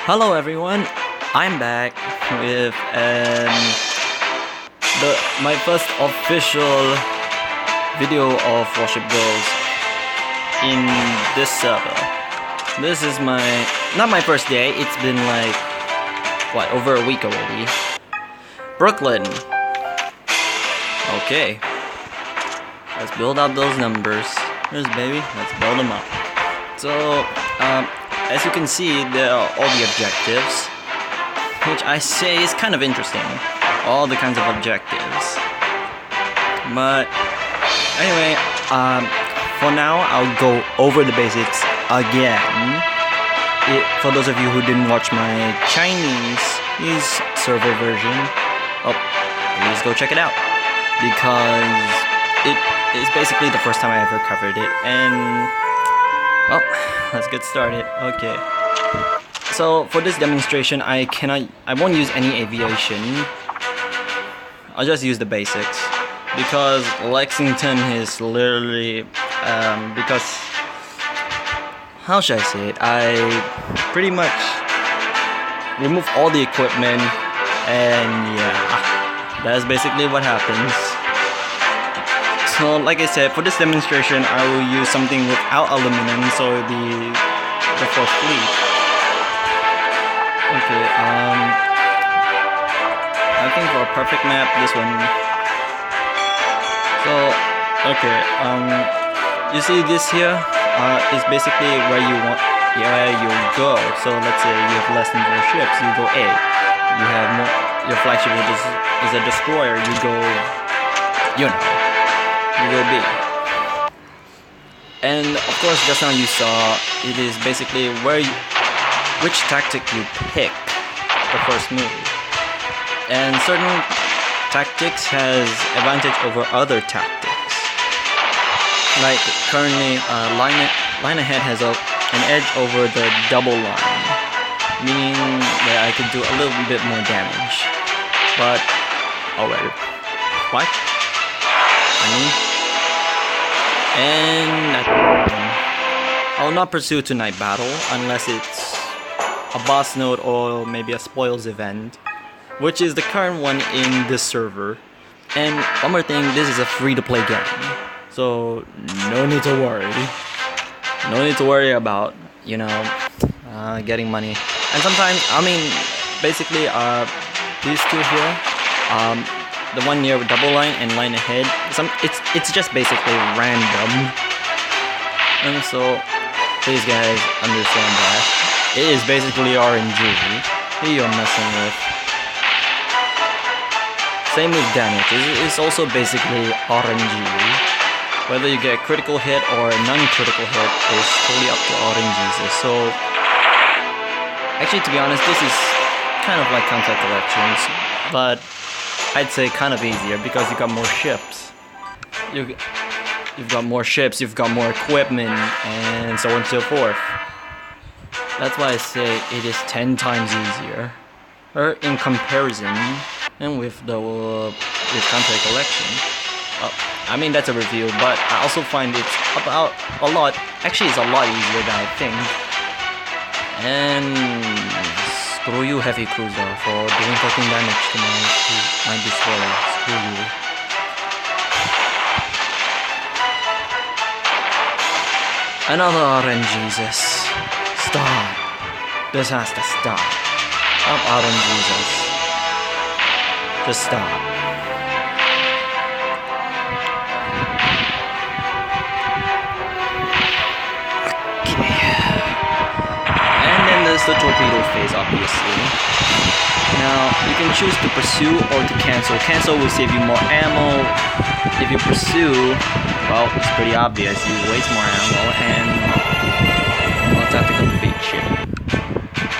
Hello everyone, I'm back with my first official video of Warship Girls in this server. This is not my first day, it's been like, over a week already. Brooklyn. Okay. Let's build up those numbers. Here's baby, let's build them up. So, as you can see, there are all the objectives, which I say is kind of interesting. All the kinds of objectives. But anyway, for now, I'll go over the basics again. For those of you who didn't watch my Chinese server version, please go check it out, because it is basically the first time I ever covered it, and well, let's get started. Okay. So for this demonstration, I won't use any aviation. I'll just use the basics, because Lexington is literally because how should I say it? I pretty much remove all the equipment, and yeah, that's basically what happens. So like I said, for this demonstration, I will use something without aluminum, so the full fleet. Okay, I think for a perfect map, this one. So, okay, you see this here is basically where you go. So let's say you have less than 4 ships, you go A. You have more, your flagship is a destroyer, you go, you go B. And of course, just now you saw, it is basically which tactic you pick the first move. And certain tactics has advantage over other tactics. Like currently, line ahead has an edge over the double line, meaning that I could do a little bit more damage. But alright, what? And I will not pursue tonight battle unless it's a boss node or maybe a spoils event, which is the current one in this server. And one more thing, this is a free-to-play game, so no need to worry. No need to worry about, getting money. And sometimes, basically, these two here, the one near double line and line ahead, it's just basically random. And so, please guys understand that. It is basically RNG you're messing with. Same with damage, it's also basically RNG. Whether you get a critical hit or a non-critical hit is totally up to RNG. So, actually to be honest, this is kind of like counter collections, but I'd say kind of easier because you got more ships. You've got more ships, you've got more equipment, and so on and so forth. That's why I say it is 10 times easier, or in comparison, and with counter collection. That's a review, but I also find it's it's a lot easier than I think. And screw you, heavy cruiser, for doing fucking damage to my destroyer. Screw you. Another RNGesus. Stop. This has to stop. Stop RNGesus. Just stop. The torpedo phase, obviously. Now, you can choose to pursue or to cancel. Cancel will save you more ammo. If you pursue, well, it's pretty obvious. You waste more ammo and well, tactical defeat shit.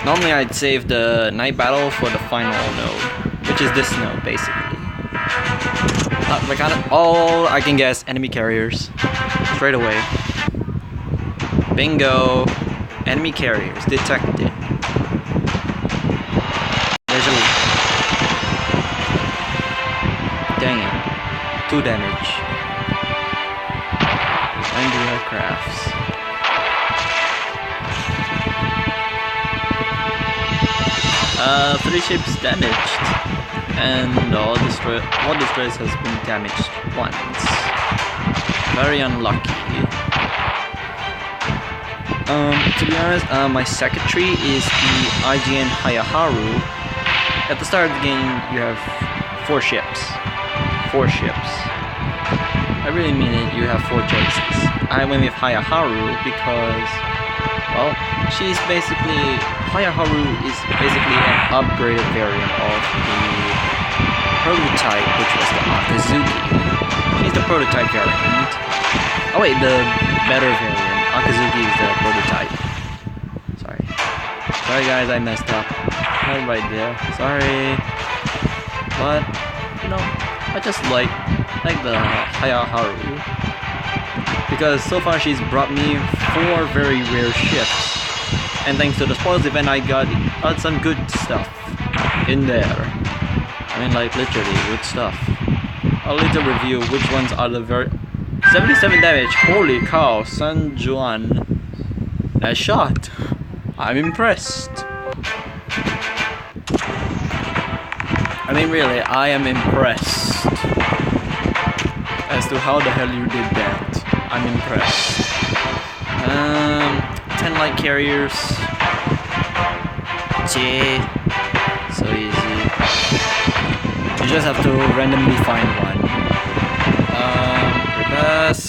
Normally, I'd save the night battle for the final node, which is this node, basically. I got it all I can guess. Enemy carriers. Straight away. Bingo. Enemy carriers detected. There's a leak. Dang it. 2 damage. And the aircrafts. 3 ships damaged, and all destroyers has been damaged once. Very unlucky. To be honest, my secretary is the IGN Hayaharu. At the start of the game, you have 4 ships. 4 ships. I really mean it, you have 4 choices. I went with Hayaharu because, well, Hayaharu is basically an upgraded variant of the prototype, which was the Akazuki. She's the prototype variant. Oh wait, the better variant. Akazuki is the prototype. Sorry guys, I messed up. Right there. Sorry. But, you know, I just like the Hayaharu. Because so far she's brought me 4 very rare ships. And thanks to the spoils event, I got some good stuff in there. I mean, like, literally good stuff. I'll later review which ones are the very... 77 damage, holy cow, San Juan. Nice shot. I'm impressed. I mean, really, I am impressed as to how the hell you did that. I'm impressed. 10 light carriers. So easy. You just have to randomly find one. Reverse.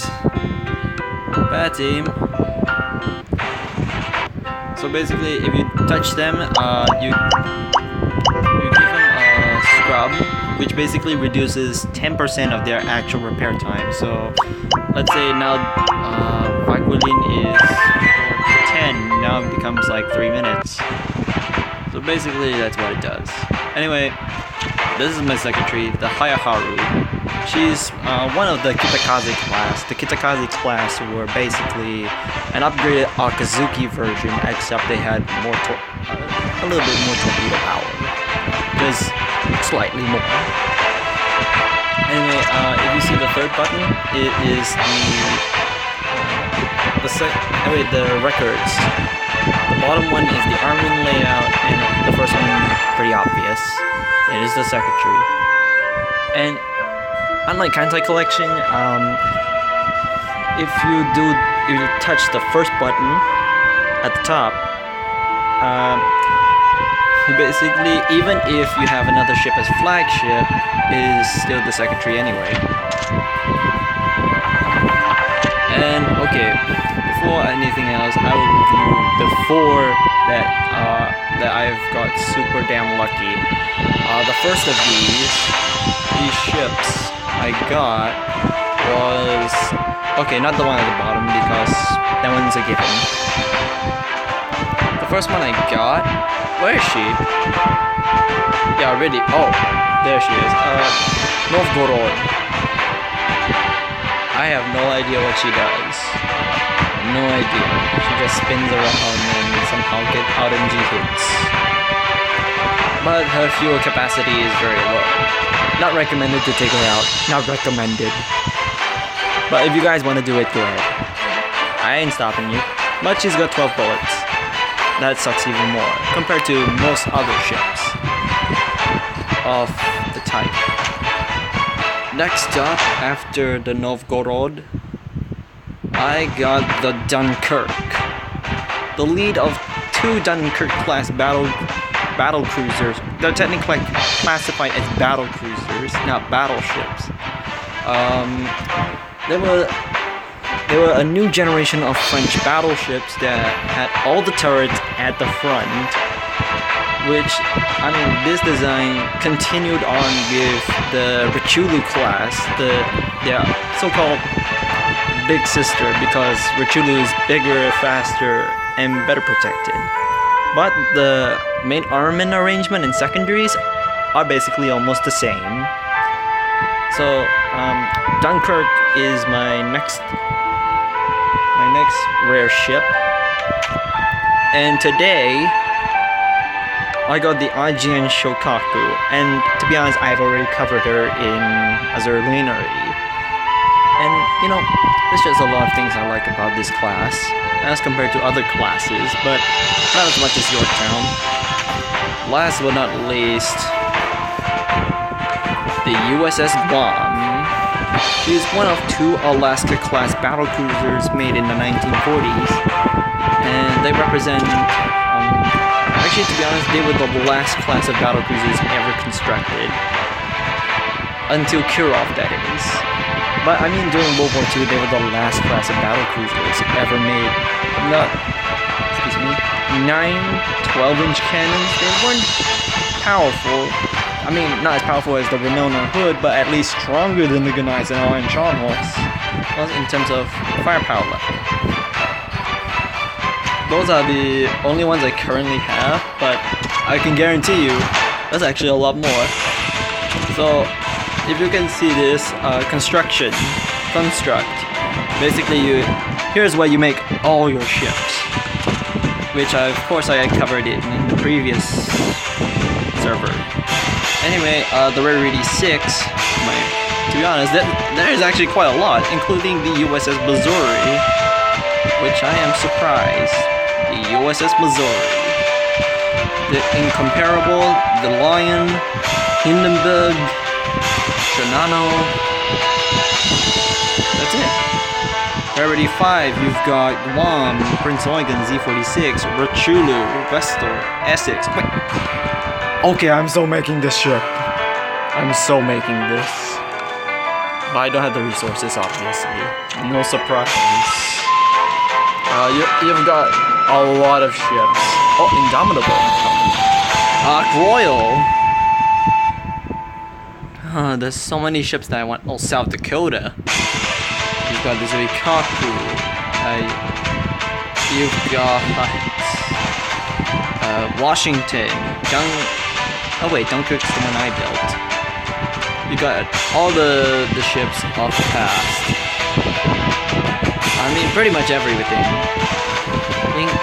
Bad team. So basically, if you touch them, you give them a scrub, which basically reduces 10% of their actual repair time. So let's say now Vaquilin is 10, now it becomes like 3 minutes. So basically, that's what it does. Anyway, this is my secretary, the Hayaharu. She's one of the Kitakaze class. The Kitakaze class were basically an upgraded Akazuki version, except they had more a little bit more torpedo power. Just slightly more. Anyway, if you see the third button, it is the records. The bottom one is the armament layout, and the first one, pretty obvious. It is the secretary. And unlike Kantai Collection, if you touch the first button at the top, basically, even if you have another ship as flagship, it is still the secretary anyway. And okay, before anything else, I will review the 4 that I've got super damn lucky. The first of these ships I got was... Okay, not the one at the bottom, because that one's a given. The first one I got... Where is she? Yeah, really. Oh, there she is. Novgorod. I have no idea what she does. No idea. She just spins around and somehow gets RNG hits. But her fuel capacity is very low. Not recommended to take her out. Not recommended. But if you guys want to do it, go ahead. I ain't stopping you. But she's got 12 bullets. That sucks even more compared to most other ships of the type. Next up, after the Novgorod, I got the Dunkirk. The lead of 2 Dunkirk class battle cruisers. They're technically classified as battle cruisers, not battleships. They were a new generation of French battleships that had all the turrets at the front, which, I mean, this design continued on with the Richelieu class, their so-called big sister, because Richelieu is bigger, faster, and better protected. But the main armament arrangement and secondaries are basically almost the same. So, Dunkirk is my next rare ship. And today, I got the IGN Shokaku. And to be honest, I've already covered her in Azure Lineary. And, you know, there's just a lot of things I like about this class, as compared to other classes, but not as much as Yorktown. last but not least, the USS Guam. She is one of 2 Alaska-class battle cruisers made in the 1940s, and they represent, actually to be honest, they were the last class of battle cruisers ever constructed. Until Kirov, that is. But I mean, during World War II, they were the last class of battle cruisers ever made. Not, 9, 12-inch cannons. They weren't powerful. I mean, not as powerful as the Winona Hood, but at least stronger than the Gunite and Iron Charm was. Well, in terms of firepower level. Those are the only ones I currently have, but I can guarantee you, that's actually a lot more. So, if you can see this construct, basically here's where you make all your ships, which of course I covered it in the previous server. Anyway, the Rarity 6, to be honest, there is actually quite a lot, including the USS Missouri, which I am surprised. The USS Missouri, the Incomparable, the Lion, Hindenburg, Shinano. That's it. Rarity 5, you've got Guam, Prince Eugen, Z-46, Rachulu, Vestal, Essex. Wait. Okay, I'm so making this ship. I'm so making this. But I don't have the resources, obviously. No surprise. You've got a lot of ships. Oh, Indomitable. Ark Royal. There's so many ships that I want. Oh, South Dakota. You've got this Rikaku. You've got Washington. Oh wait, Dunkirk's the one I built. You got all the ships of the past. I mean, pretty much everything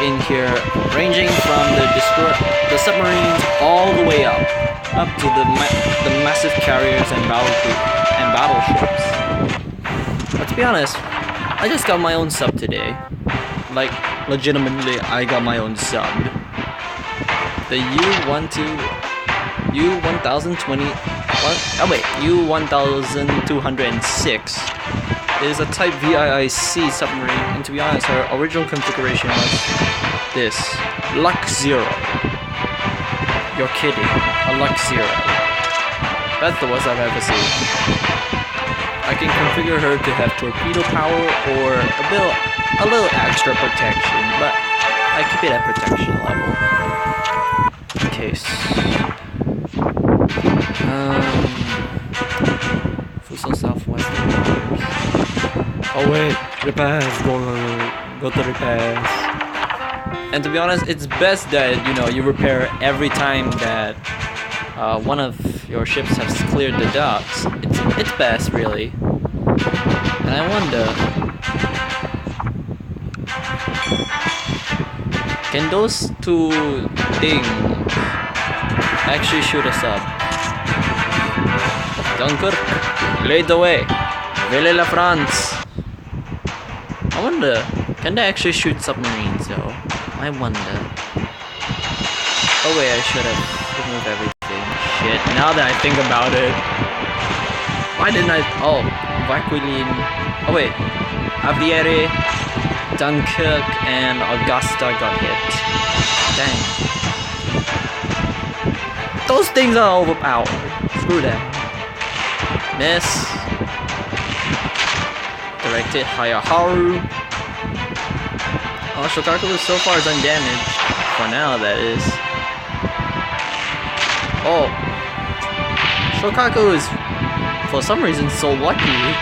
in here, ranging from the submarines all the way up to the massive carriers and battleships. But to be honest, I just got my own sub today. Like, legitimately, I got my own sub. The U-1206 is a Type VIIC submarine, and to be honest, her original configuration was this. Luck 0. You're kidding. A Luck 0. That's the worst I've ever seen. I can configure her to have torpedo power or a little extra protection, but I keep it at protection level. In case. Fuso Southwestern. Oh wait, repairs. Go to repairs. And to be honest, it's best that you repair every time that one of your ships has cleared the docks. It's best, really. And I wonder, can those 2 things actually shoot us up? Dunkirk, lead the way. Vive la France. I wonder, can they actually shoot submarines though? I wonder. Oh wait, I should have removed everything. Shit, now that I think about it. Why didn't I? Oh, Vaquilin. Oh wait, Aviere, Dunkirk, and Augusta got hit. Dang. Those things are overpowered. Screw them. Miss. Directed Hayaharu. Oh, Shokaku so far is undamaged. For now, that is. Oh. Shokaku is, for some reason, so lucky.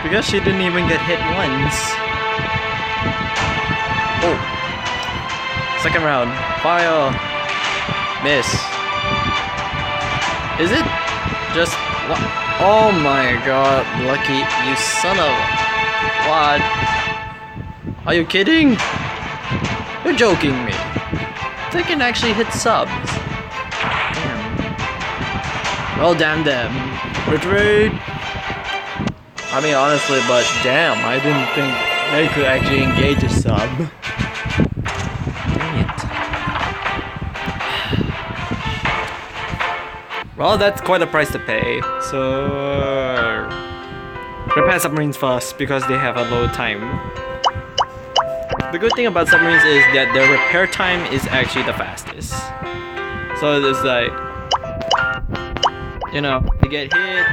Because she didn't even get hit once. Oh. Second round. Fire. Miss. Is it just... What? Oh my god, lucky, you son of... What? Are you kidding? You're joking me. They can actually hit subs. Damn. Well, damn them. Retreat! I mean, honestly, but damn, I didn't think they could actually engage a sub. Dang it. Well, that's quite a price to pay. So repair submarines first because they have a low time. The good thing about submarines is that their repair time is actually the fastest. So it's like, you know, you get hit,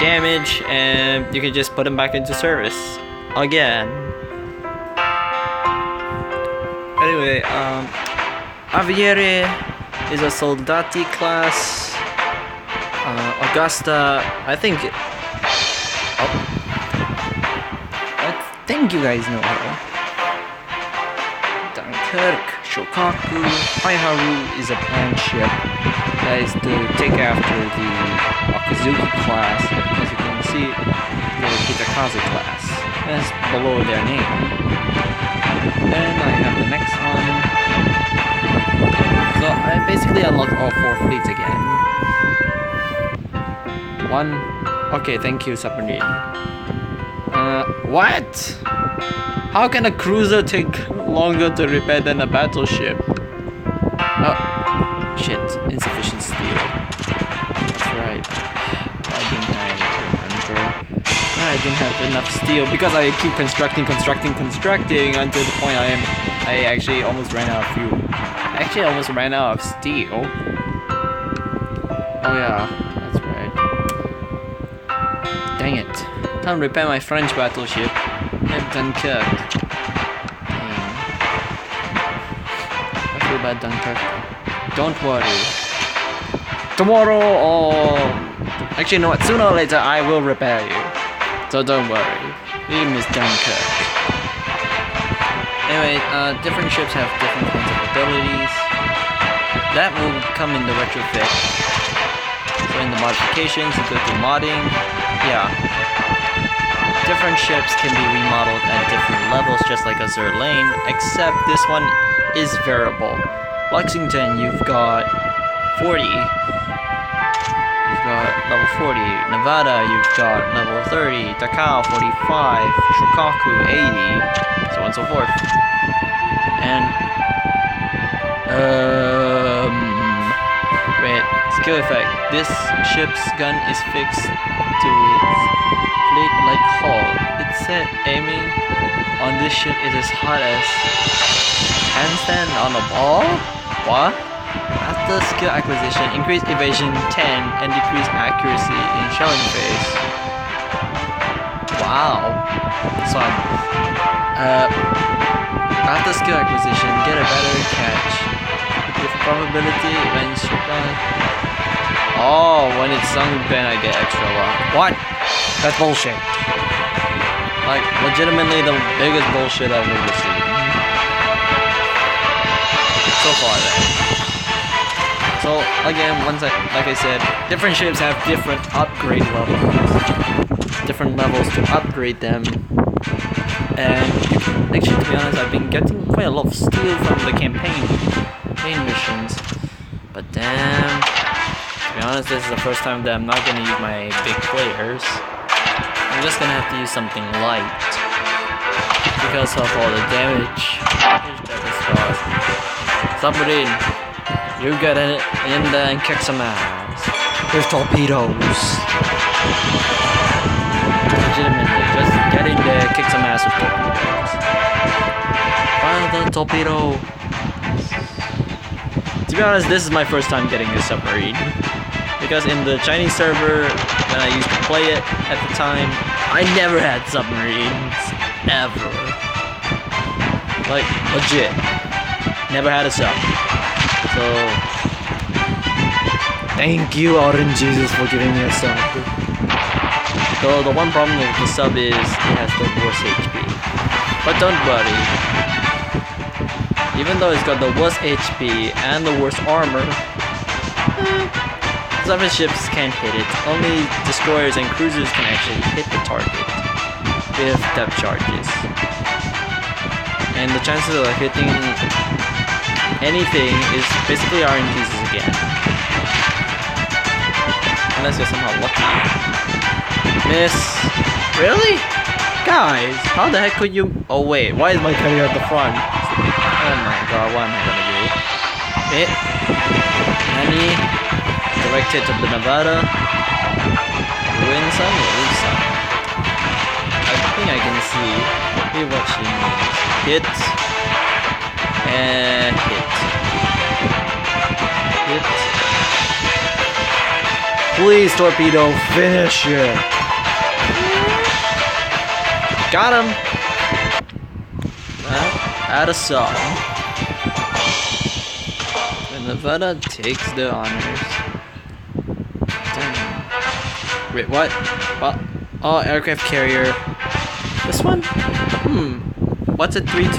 damage, and you can just put them back into service again. Anyway, Aviere is a Soldati class. Augusta, I think you guys know her. Dunkirk, Shokaku, Haiharu is a planned ship that is to take after the Okazuki class. As you can see, the Kitakaze class. That's below their name. Then I have the next one. So I basically unlocked all 4 fleets again. One. Okay, thank you, submarine. What? How can a cruiser take longer to repair than a battleship? Oh, shit. Insufficient steel. That's right. I didn't have enough steel because I keep constructing until the point I actually almost ran out of fuel. Actually, I almost ran out of steel. Oh yeah, that's right. Dang it. Time to repair my French battleship. Dunkirk. Dang. I feel bad, Dunkirk. Don't worry. Tomorrow or... Actually, you know what? Sooner or later, I will repair you. So don't worry. We miss Dunkirk. Anyway, different ships have different kinds of abilities. That will come in the retrofit. So in the modifications, you go to modding. Yeah. Different ships can be remodeled at different levels, just like a Zerlane, except this one is variable. Lexington, you've got 40. You've got level 40. Nevada, you've got level 30. Takao, 45. Shokaku, 80. So on and so forth. And, wait, skill effect. This ship's gun is fixed to its plate-like hull. It said aiming on this ship is as hot as handstand on a ball? What? After skill acquisition, increase evasion 10 and decrease accuracy in shelling phase. Wow. So, after skill acquisition, get a better catch. With probability when ship on. Oh, when it's sunk, then I get extra luck. What? That's bullshit. Like, legitimately the biggest bullshit I've ever seen. So far then. So, again, like I said, different ships have different upgrade levels. Different levels to upgrade them. And, actually, to be honest, I've been getting quite a lot of steel from the campaign missions. But damn, to be honest, this is the first time that I'm not gonna use my big players. I'm just gonna have to use something light because of all the damage. Submarine, you get in there and kick some ass with torpedoes. Legitimately, just get in there, kick some ass with torpedoes. Fire the torpedo. To be honest, this is my first time getting a submarine. Because in the Chinese server, when I used to play it at the time, I never had submarines. Ever. Like, legit. Never had a sub. So, thank you, Orange Jesus, for giving me a sub. So, the one problem with the sub is it has the worst HP. But don't worry. Even though it's got the worst HP and the worst armor, some ships can't hit it. Only destroyers and cruisers can actually hit the target with depth charges. And the chances of hitting anything is basically RNGs again. Unless you're somehow lucky. Miss. Really? Guys, how the heck could you... Oh wait, why is my carrier at the front? Oh my god, what am I gonna do? Nani? direct hit of the Nevada. Win some, lose some. I think I can see what she means. Hit and hit. Hit. Please, torpedo, finish it. Got him. Add a song. And Nevada takes the honors. Damn. Wait, what? What? Oh, aircraft carrier. This one? What's a 3-2?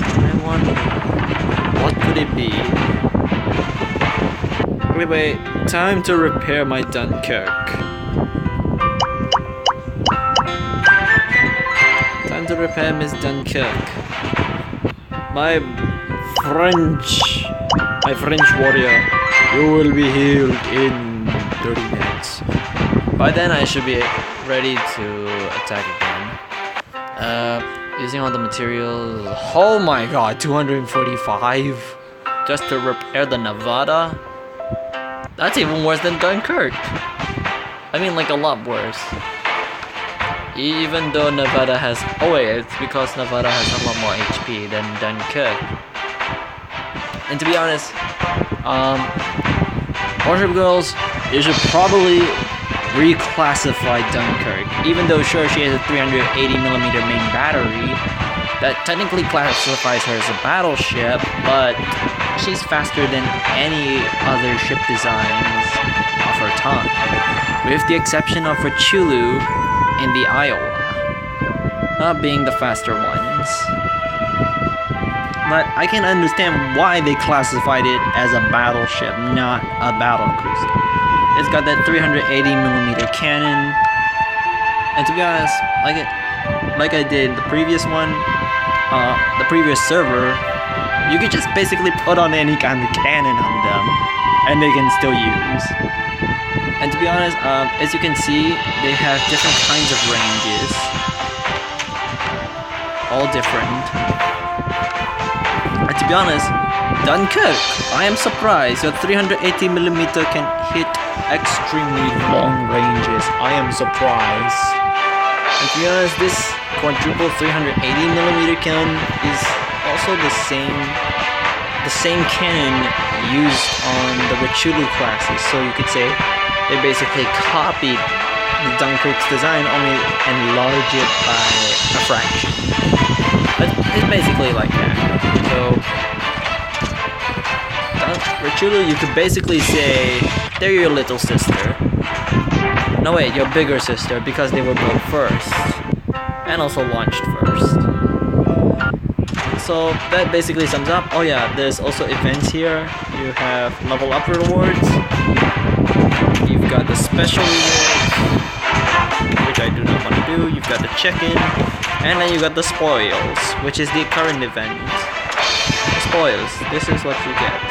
I wonder. What could it be? Wait. Time to repair my Dunkirk. Time to repair Miss Dunkirk. My French warrior, you will be healed in 30 minutes. By then I should be ready to attack again. Using all the materials. Oh my god, 245 just to repair the Nevada? That's even worse than Dunkirk. I mean, like, a lot worse. Even though Nevada has... Oh wait, it's because Nevada has a lot more HP than Dunkirk. And to be honest, Warship girls, you should probably reclassify Dunkirk. Even though sure she has a 380mm main battery, that technically classifies her as a battleship, but she's faster than any other ship designs of her time, with the exception of her Chulu in the Iowa, not being the faster ones. But I can understand why they classified it as a battleship, not a battlecruiser. It's got that 380mm cannon, and to be honest, like I did the previous one, the previous server, you could just basically put on any kind of cannon on them, and they can still use. And to be honest, as you can see, they have different kinds of ranges, all different. And to be honest, Dunkirk, I am surprised your 380mm can hit extremely long ranges. I am surprised. And to be honest, this quadruple 380mm cannon is also the same cannon used on the Richelieu classes. So you could say they basically copied the Dunkirk's design, only enlarged it by a fraction. But it's basically like that. So Richelieu, you could basically say they're your little sister. No wait, your bigger sister, because they were built first and also launched first. So that basically sums up. Oh yeah, there's also events here. You have level up rewards. You've got the special rewards, which I do not want to do. You've got the check-in, and then you got the spoils, which is the current event. Spoils. This is what you get.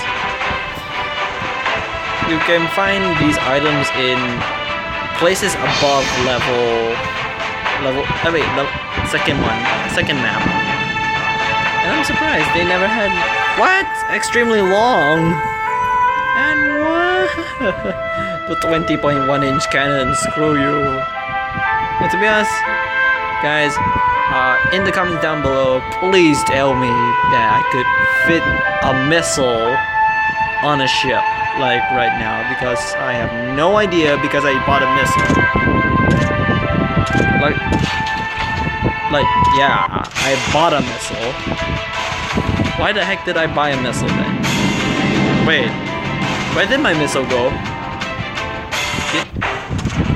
You can find these items in places above level. The second map. And I'm surprised they never had what? Extremely long. And what? The 20.1-inch cannon. Screw you. And to be honest, guys, in the comments down below, please tell me that I could fit a missile on a ship like right now, because I have no idea, because I bought a missile. Yeah, I bought a missile. Why the heck did I buy a missile then? Wait, where did my missile go?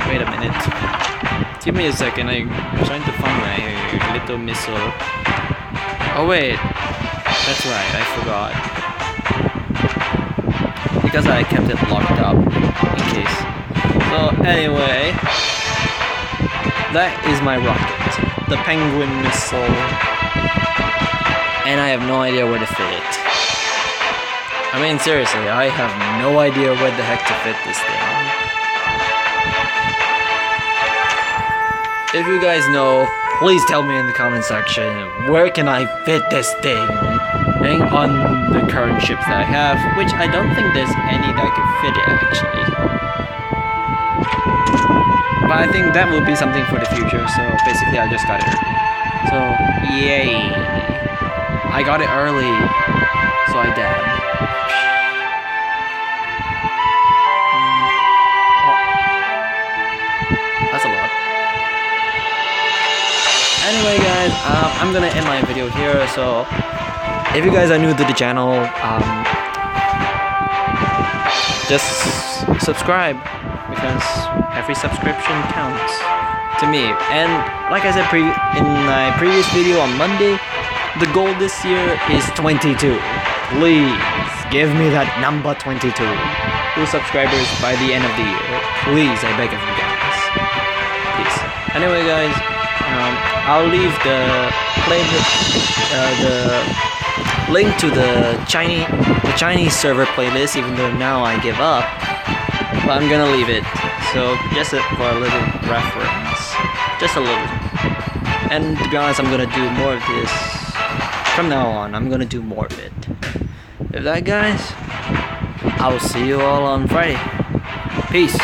Wait a minute. Give me a second, I'm trying to find my little missile. Oh wait, that's right, I forgot. Because I kept it locked up, in case. So anyway, that is my rocket. The Penguin missile. And I have no idea where to fit it. I mean, seriously, I have no idea where the heck to fit this thing. If you guys know, please tell me in the comment section, where can I fit this thing on the current ships that I have, which I don't think there's any that could fit it actually. But I think that will be something for the future, so basically I just got it early. So, yay! I got it early, so I dabbed. That's a lot. Anyway guys, I'm gonna end my video here, so if you guys are new to the channel, just subscribe, because every subscription counts to me. And like I said in my previous video on Monday, the goal this year is 22. Please give me that number 22. 2 subscribers by the end of the year. Please, I beg of you guys. Please. Anyway guys, I'll leave the link to the Chinese server playlist, even though now I give up. But I'm gonna leave it, so just for a little reference, just a little. And to be honest, I'm gonna do more of this from now on. I'm gonna do more of it. With that guys, I'll see you all on Friday. Peace.